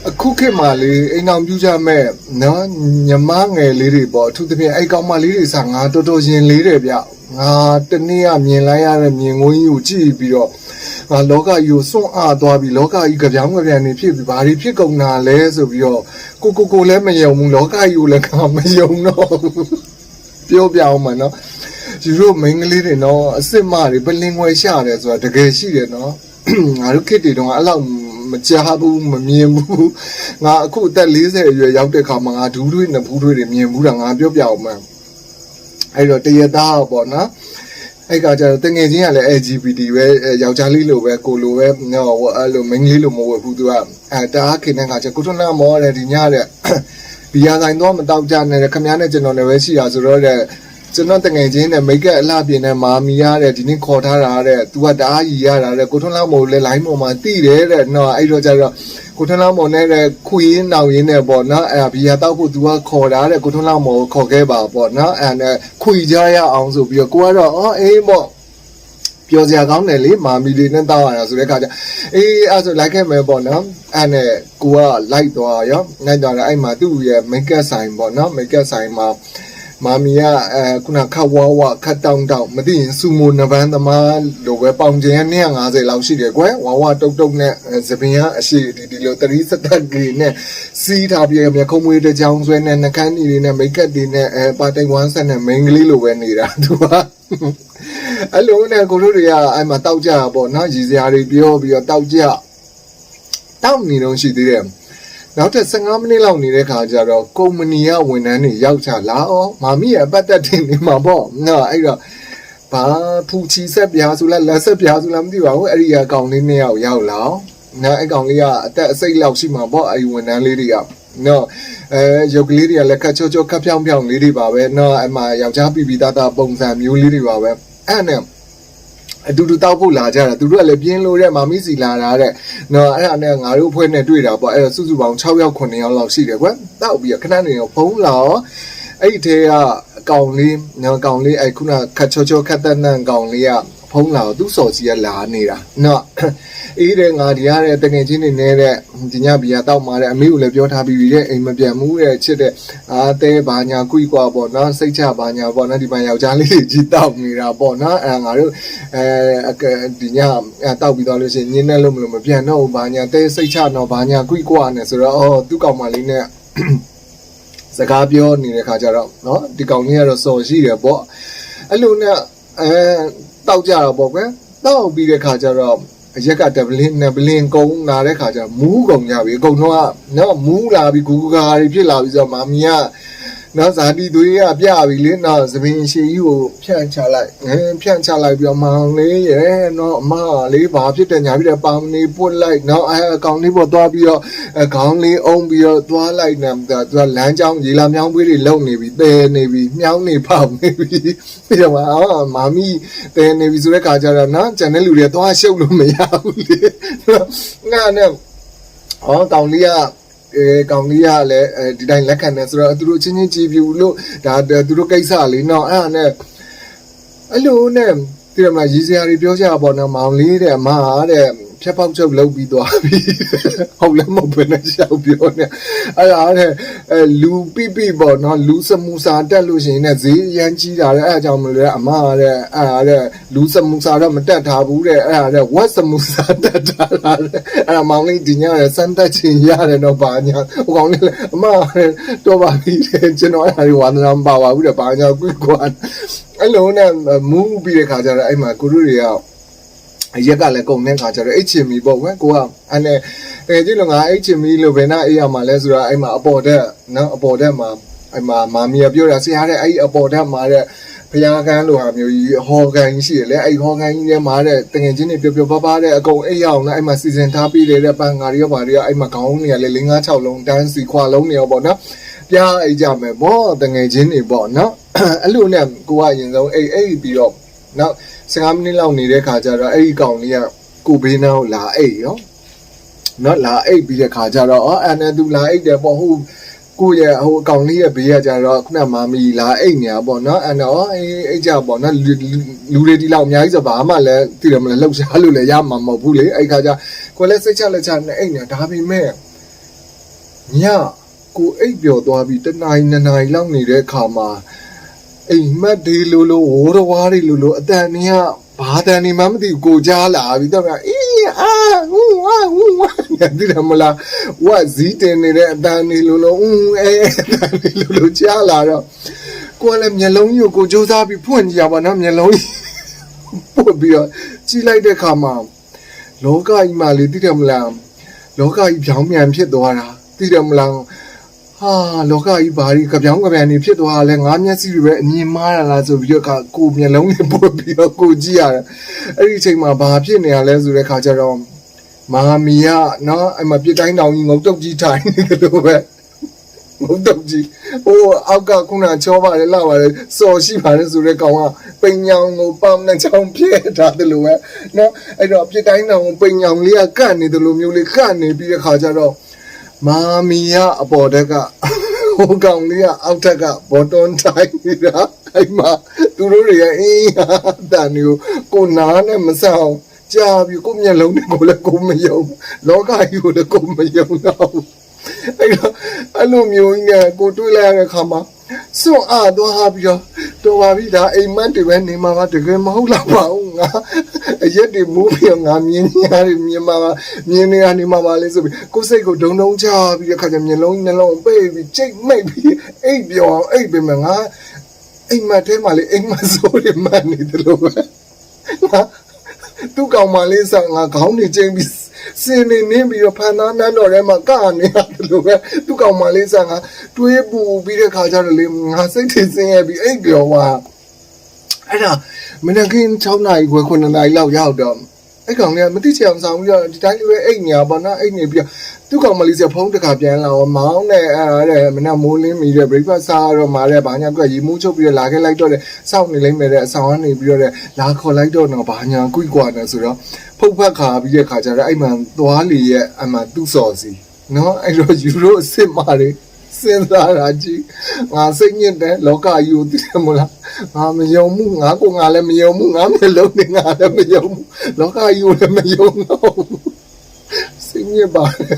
အခုခေတ်မှာလေအိမ်အောင်ပြူကြမဲ့နော်ညမငယ်လေးတွေပေါ့အထူးသဖြင့်အဲ့ကောင်မလေးတွေစားငါတော်တော်ရင်လေးတယ်ဗျငါတနေ့ကမြင်လိုက်ရတဲ့မြင်ကွင်းကြီးကိုကြည့်ပြီးတော့ငါလောကကြီးကိုစွန့်အားသွားပြီးလောကကြီးကြပြောင်းကြပြန်နေဖြစ်ပြီးဘာတွေဖြစ်ကုန်တာလဲဆိုပြီးတော့ကိုလည်းမယုံဘူးလောကကြီးကိုလည်းငါမယုံတော့ပြောပြအောင်မနော်ဒီလိုမိန်းကလေးတွေနော်အစ်စ်မတွေပလင်ွယ်ရှာတယ်ဆိုတာတကယ်ရှိတယ်နော်ငါတို့ခေတ်တွေတော့အဲ့လောက်မကြားဘူးမမြင်ဘူးငါအခုအသက်40အရွယ်ရောက်တဲ့ခါမှာငါဒူးတွေနဖူးတွေမြင်ဘူးတာငါပြောပြအောင်မှအဲ့တော့တရသားပေါ့နော်အဲ့ကကြတော့တငယ်ချင်းကလည်း LGBT ပဲယောက်ျားလေးလိုပဲကိုလိုပဲနော်အဲ့လိုမိန်းကလေးလိုမဟုတ်ဘူးသူကတအားခင်တဲ့ခါကျကိုထွန်းနာမောတဲ့ဒီညတဲ့ဘီယာဆိုင်တော့မတောက်ကြနဲ့ခမည်းနဲ့ကျွန်တော်လည်းပဲရှိတာဆိုတော့တဲ့ကျွန်တော်တငယ်ချင်းနဲ့မိတ်ကအလှပြင်နဲ့မာမီရတဲ့ဒီနေ့ခေါ်ထားတာတဲ့သူကတအားရီရတာတဲ့ကိုထွန်းလောက်မို့လဲလိုင်းပေါ်မှာတိတယ်တဲ့နော်အဲ့တော့ကျတော့ကိုထွန်းလောက်မို့နဲ့ခွေးရင်နောင်ရင်းနဲ့ပေါ့နော်အဲ့ဘီယာတောက်ဖို့သူကခေါ်တာတဲ့ကိုထွန်းလောက်မို့ခေါ်ခဲ့ပါပေါ့နော်အဲ့နဲ့ခွေကြရအောင်ဆိုပြီးတော့ကိုကတော့အေးပေါ့ပြောစရာကောင်းတယ်လေမာမီလေးနဲ့တောက်ရတာဆိုတဲ့ခါကျအေးအဲ့ဆိုလိုက်ခဲ့မယ်ပေါ့နော်အဲ့နဲ့ကိုကလိုက်သွားရောလိုက်သွားတယ်အဲ့မှာသူ့ရဲ့မိတ်ကပ်ဆိုင်ပေါ့နော်မိတ်ကပ်ဆိုင်မှာမာမီကခုနခတ်ဝါဝခတ်တောင်းတောင်းမသိရင်စူမိုနဘန်းသမားလိုပဲပေါင်ကျင်က150လောက်ရှိတယ်ကွယ်ဝါဝတုတ်တုတ်နဲ့သပင်ကအရှိဒီလိုတရီစတက်ကလေးနဲ့စီးထားပြီးမြခုံးမွေးတဲ့ကြောင်ဆွဲနဲ့နှကန်းကြီးတွေနဲ့မိတ်ကပ်တွေနဲ့ပါတိတ်ဝမ်းဆက်နဲ့မိန်းကလေးလိုပဲနေတာသူကအဲ့လိုနဲ့ကိုတို့တွေကအဲ့မှာတောက်ကြပေါ့နော်ရည်စရာတွေပြောပြီးတော့တောက်ကြတောက်နေတော့ရှိသေးတယ်နောက်ထပ်15မိနစ်လောက်နေတဲ့ခါကျတော့ကုမ္ပဏီကဝန်ထမ်းတွေရောက်ချလာမာမီရဲ့ပတ်သက်တင်နေမှာပေါ့နော်အဲ့တော့ဘာဖူချီဆက်ပြားဆိုလားလက်ဆက်ပြားဆိုလားမသိပါဘူးအဲ့ဒီအကောင်လေး2ယောက်ရောက်လာနော်အဲ့ကောင်လေးကအသက်အစိတ်လောက်ရှိမှာပေါ့အဲ့ဒီဝန်ထမ်းလေးတွေကနော်ရုပ်ကလေးတွေကလည်းခက်ချောချောခက်ဖြောင်းဖြောင်းလေးတွေပါပဲနော်အဲ့မှာယောက်ျားပြသားသားပုံစံမျိုးလေးတွေပါပဲအဲ့နဲ့အတူတူတောက်ဖို့လာကြတာသူတို့ကလည်းပြင်းလို့တဲ့မာမီစီလာတာတဲ့နော်အဲ့ဒါနဲ့ငါတို့အဖွဲ့နဲ့တွေ့တာပေါ့အဲ့စုစုပေါင်း6ယောက်9ယောက်လောက်ရှိတယ်ကွတောက်ပြီးခဏနေတော့ဖုံးလာအဲ့ဒီထဲကအကောင်လေးနော်ကောင်လေးအဲ့ခုနခတ်ချောချောခတ်တန်းတန်းကောင်လေးကဖုံးလာသူ့စော်စီကလာနေတာနော်အေးတဲ့ငါဒီရတဲ့တငယ်ချင်းတွေနေတဲ့ဒီညဘီယာတောက်มาတဲ့အမေကိုလည်းပြောထားပြီးပြီတဲ့အိမ်မပြန်ဘူးတဲ့ချစ်တဲ့တဲဘာညာကွိကွာပေါ့နော်စိတ်ချဘာညာပေါ့နော်ဒီမှာယောက်ျားလေးကြီးတောက်နေတာပေါ့နော်ငါတို့ဒီညတောက်ပြီးတော့လို့ရှိရင်ညင်းနဲ့လို့မလို့မပြန်တော့ဘူးဘာညာတဲစိတ်ချတော့ဘာညာကွိကွာနဲ့ဆိုတော့သူ့ကောင်မလေးနဲ့စကားပြောနေတဲ့ခါကျတော့နော်ဒီကောင်လေးကတော့စော်ရှိတယ်ပေါ့အဲ့လိုနဲ့တောက်ကြတော့ပေါ့ကွတောက်ပြီးတဲ့ခါကျတော့အရက်ကဒဗလင်းနဲ့ဘလင်းကုန်းလာတဲ့ခါကျမူးကုန်ကြပြီအကုန်လုံးကနော်မူးလာပြီးဂူဂါတွေဖြစ်လာပြီးဆိုတော့မာမီကနော်ဇာတိသွေးကပြပြီလေနော်သပင်ရှည်ကြီးကိုဖြန့်ချလိုက်ဖြန့်ချလိုက်ပြီးတော့မောင်လေးရဲ့နော်အမလေးဘာဖြစ်တယ်ညာဖြစ်တယ်ပေါင်နေပွတ်လိုက်နော်အကောင်လေးပေါ်သွားပြီးတော့ခေါင်းလေးအုံပြီးတော့သွားလိုက်နေသူကလမ်းကြောင်းရေလာမြောင်းပွေးတွေလုံနေပြီတဲနေပြီမြောင်းနေဖောက်နေပြီပြီးတော့မာမီတဲနေပြီဆိုတဲ့ခါကျတော့နော်ကျန်တဲ့လူတွေသွားရှုပ်လို့မရဘူးလေငါနဲ့ကောင်လေးကကောင်လေးကလည်းဒီတိုင်းလက်ခံနေဆိုတော့သူတို့ချင်းချင်းကြည်ပြူလို့ဒါသူတို့ကိစ္စလေးနော်အဲ့ဒါနဲ့အဲ့လိုနဲ့ဒီမှာရည်စရာတွေပြောကြပါတော့မောင်လေးတဲ့အမတဲ့ဖြတ်ပေါက်ချုပ်လုပ်ပြီးသွားပြီဟုတ်လည်းမဟုတ်ဘဲနဲ့ရှောက်ပြောနေအဲ့ဒါတဲ့လူပိပိပေါ့နော်လူစမူစာတက်လို့ရှိရင်လည်းဈေးရမ်းကြီးတာတဲ့အဲ့အကြောင်းမလို့တဲ့အမတဲ့အဲ့ဒါတဲ့လူစမူစာတော့မတက်ထားဘူးတဲ့အဲ့ဒါတဲ့ဝက်စမူစာတက်ထားတာတဲ့အဲ့ဒါမောင်လေးဒီညရဲ့စမ်းတက်ချင်ရတယ်တော့ဘာညာဟိုကောင်လေးလည်းအမတော့ပါပြီတဲ့ကျွန်တော်အဲ့ဒါတွေဝါသနာမပါပါဘူးတဲ့ဘာညာကွကွာအဲ့လိုနဲ့မူးပြီးတဲ့ခါကျတော့အဲ့မှာကိုတို့တွေကရက်ကလည်းကုန်တဲ့ခါကျတော့အိတ်ချင်မီပေါ့ကွယ်ကိုကအဲ့နဲ့တကယ်ကြည့်လို့ငါအိတ်ချင်မီလို့ဘယ်နာအေးရမှာလဲဆိုတော့အဲ့မှာအပေါ်တက်နော်အပေါ်တက်မှာအဲ့မှာမာမီကပြောတာဆရာတဲ့အဲ့အပေါ်တက်မှာတဲ့ဘုရားကန်းလိုဟာမျိုးကြီးဟော်ကန်ကြီးရှိတယ်လေအဲ့ဟော်ကန်ကြီးထဲမှာတဲ့တကယ်ချင်းတွေပျော်ပပါတဲ့အကုန်အိတ်ရအောင်နဲ့အဲ့မှာစီစဉ်ထားပြီးတဲ့ပန်းငါတွေရောပါတွေရောအဲ့မှာခေါင်းတွေကလည်း5 6လုံးတန်းစီခွာလုံးတွေရောပေါ့နော်ပြားအိတ်ကြမယ်ပေါ့တကယ်ချင်းတွေပေါ့နော်အဲ့လိုနဲ့ကိုကအရင်ဆုံးအိတ်ပြီးတော့နောက်15မိနစ်လောက်နေတဲ့ခါကျတော့အဲ့ဒီကောင်လေးကကိုဘေးနားကိုလာအိတ်ရောနော်လာအိတ်ပြီးတဲ့ခါကျတော့အဲ့နဲ့သူလာအိတ်တယ်ပေါ့ဟိုကိုရဲ့ဟိုအကောင်လေးရဲ့ဘေးကကျတော့ခုနမာမီလာအိတ်နေတာပေါ့နော်အဲ့တော့အိတ်ကြပေါ့နော်လူတွေဒီလောက်အများကြီးဆိုဘာမှလည်းသိတယ်မလဲလှုပ်ရှားလို့လည်းရမှာမဟုတ်ဘူးလေအဲ့ခါကျကိုလည်းစိတ်ချလက်ချနဲ့အိတ်နေတာဒါပေမဲ့ ညကိုအိပ်ပျော်သွားပြီးတနာရီနှစ်နာရီလောက်နေတဲ့အခါမှာအိမ်မက်ဒီလိုလိုဝိုးတော်ဝါးတွေလိုလိုအတန်နေကဘာတန်နေမှမသိကိုကြားလာပြီးတော့အေးအာဟူဝါဟူဝါဒီရမလားဝါဇီးတင်နေတဲ့အတန်နေလိုလိုအဲအတန်နေလိုလိုကြားလာတော့ကိုလည်းမျက်လုံးကြီးကိုစူးစမ်းပြီးဖွင့်ကြည့်ရပါနော်မျက်လုံးကြီးပွတ်ပြီးတော့ကြည့်လိုက်တဲ့အခါမှာလောကကြီးမှာလေသိတယ်မလားလောကကြီးပြောင်းပြန်ဖြစ်သွားတာသိတယ်မလားဟာလောကကြီးဘာကြီးကြပြောင်းကြပြန်နေဖြစ်သွားလဲငါးမျက်စိတွေပဲအမြင်မားတာလားဆိုပြီးတော့ကိုမျက်လုံးနဲ့ပွတ်ပြီးတော့ကိုကြည့်ရတယ်အဲ့ဒီအချိန်မှာဘာဖြစ်နေရလဲဆိုတဲ့ခါကျတော့မာမီကနော်အဲ့မှာပြစ်တိုင်းတောင်ကြီးငုတ်တုတ်ကြီးထိုင်နေတယ်လို့ပဲငုတ်တုတ်ကြီးဟိုအောက်ကခုနချောပါတယ်လာပါတယ်စော်ရှိပါတယ်ဆိုတဲ့ကောင်ကပိန်ညောင်ကိုပန်းနဲ့ချောင်းပြဲထားတယ်လို့ပဲနော်အဲ့တော့ပြစ်တိုင်းတောင်ပိန်ညောင်လေးကကတ်နေတယ်လို့မျိုးလေးကတ်နေပြီးတဲ့ခါကျတော့မာမီကအပေါ်တက်ကဟိုကောင်လေးကအောက်ထက်ကဘောတွန်ထိုင်နေတာအဲ့မှာသူတို့တွေကအင်းဟာတန်ကိုကိုနားနဲ့မဆောင်ကြာပြီကိုမျက်လုံးနဲ့ကိုလည်းကိုမယုံလောကကြီးကိုလည်းကိုမယုံတော့အဲ့တော့အဲ့လိုမျိုးကြီးနဲ့ကိုတွေးလိုက်ရတဲ့ခါမှာစွန့်အားသွားပြီးတော့ပါပြီဒါအိမ်မက်တွေပဲနေမှာကတကယ်မဟုတ်တော့ပါဘူးငါအရက်တွေမူးပြီးငါမြင်ရတယ်မြင်မှာမြင်နေရနေမှာပါလေဆိုပြီးကိုယ်စိတ်ကိုဒုံဒုံချပြီးတဲ့ခါကျမျက်လုံးနှလုံးပိတ်ပြီးကြိတ်မိတ်ပြီးအိပ်ပြောင်းအိပ်ပြီးမှငါအိမ်မက်ထဲမှာလေအိမ်မက်ဆိုးတွေမှန်နေတယ်လို့ပဲငါသူ့ကောင်မလေးဆောင်ငါခေါင်းနေကျင်းပြီးစင်းနေပြီးတော့ဖန်သားနန်းတော်ထဲမှာကနေရတယ်လို့ပဲသူ့ကောင်မလေးဆောင်ငါတွေးပူပြီးတဲ့ခါကျတော့လေငါစိတ်ထိစင်းရပြီးအိပ်ပြောသွားအဲ့ဒါမနေ့က6နာရီခွဲ9နာရီလောက်ရောက်တော့အဲ့ကောင်လေးကမသိချင်အောင်ဆောင်ပြီးတော့ဒီတိုင်းလေးပဲအိတ်နေရပါတော့အိတ်နေပြီးသူ့ကောင်မလေးကဖုန်းတစ်ခါပြန်လာတော့မောင်းနဲ့အဲ့မနေ့မိုးလင်းပြီးတော့ breakfast စားတော့မာတဲ့ဘာညာကရေမိုးချုပ်ပြီးတော့လာခဲ့လိုက်တော့တယ်စောင့်နေလိမ့်မယ်တဲ့အဆောင်ကနေပြီးတော့လာခေါ်လိုက်တော့တော့ဘာညာကွိကွာနေဆိုတော့ဖုတ်ဖက်ခါပြီးတဲ့ခါကျတော့အဲ့မှသွားလီရဲ့အမှသူ့စော်စီနော်အဲ့တော့ယူရိုအစ်စ်မာတွေစဉ်းစားတာကြီးငါစိတ်ညစ်တယ်လောကကြီးကိုသိတယ်မို့လားငါမယုံဘူးငါကိုငါလည်းမယုံဘူးငါမျက်လုံးနဲ့ငါလည်းမယုံဘူးလောကကြီးကိုလည်းမယုံတော့စိတ်ညစ်ပါတယ်